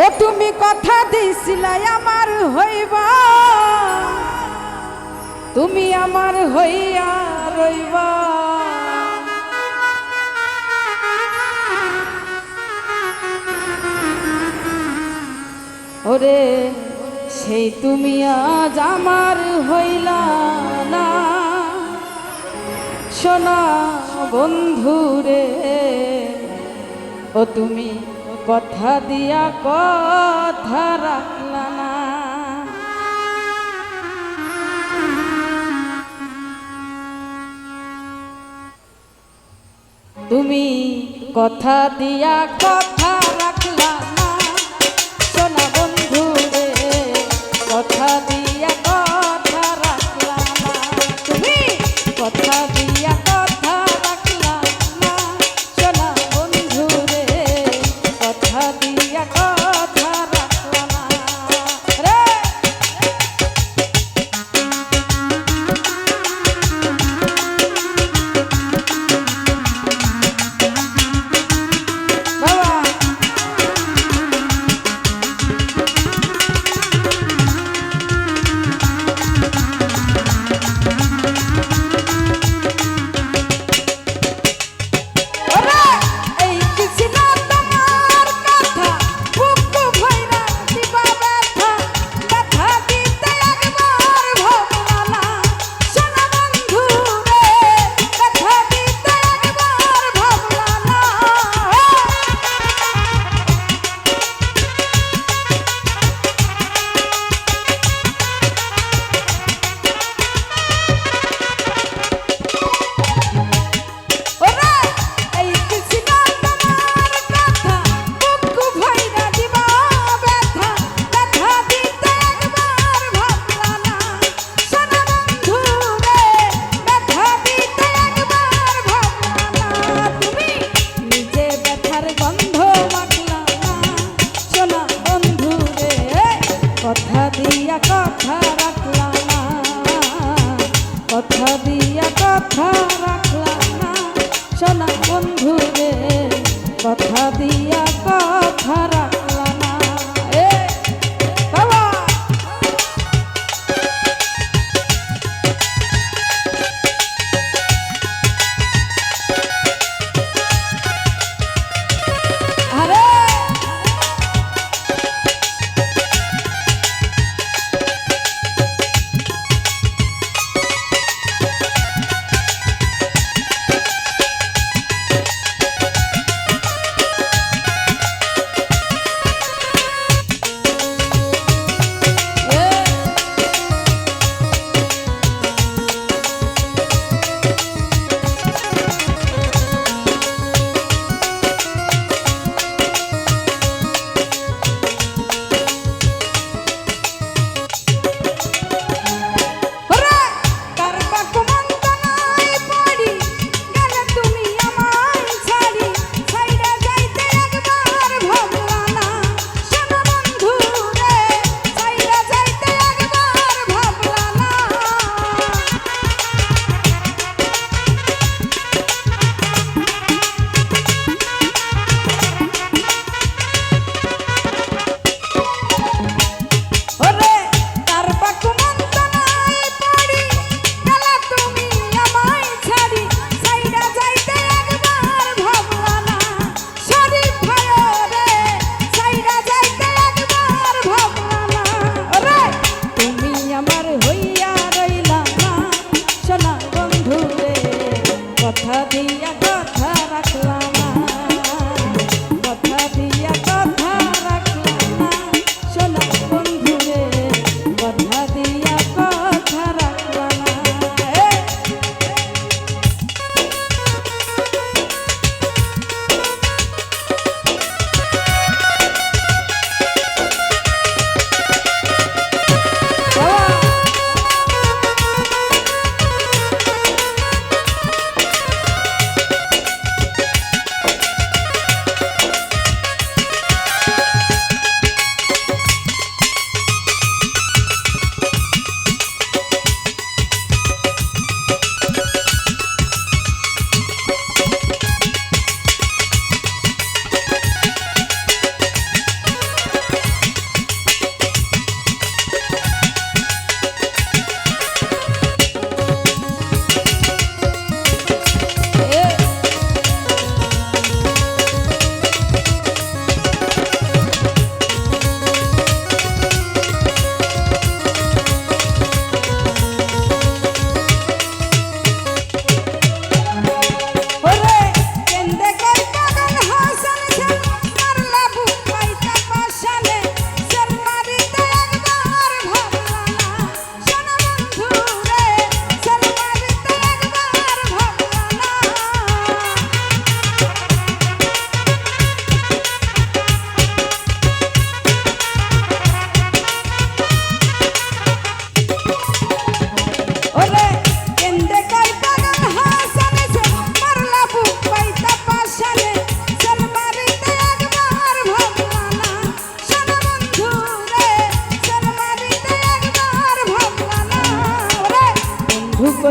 ও তুমি কথা দিছিলাই আমার হইবা, তুমি আমার হইয়া রইবা। ওরে সেই তুমি আজ আমার হইলা না, সোনা বন্ধুরে। ও তুমি কথা দিয়া কথা রাখলা না। তুমি কথা দিয়া কথা রাখলা না, সোনা বন্ধু রে। কথা দিয়া কথা রাখলা না, তুমি কথা দিয়া কথা রাখলা না, সোনা বন্ধু রে। কথা দিয়া কথা রাখলা না রে। এই কিছু না তোমার কথা বুক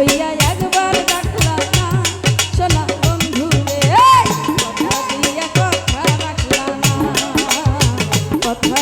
কইয়া একবার ডাকলা না সোনা বন্ধু রে কথা দিয়া কথা রাখলা না কথা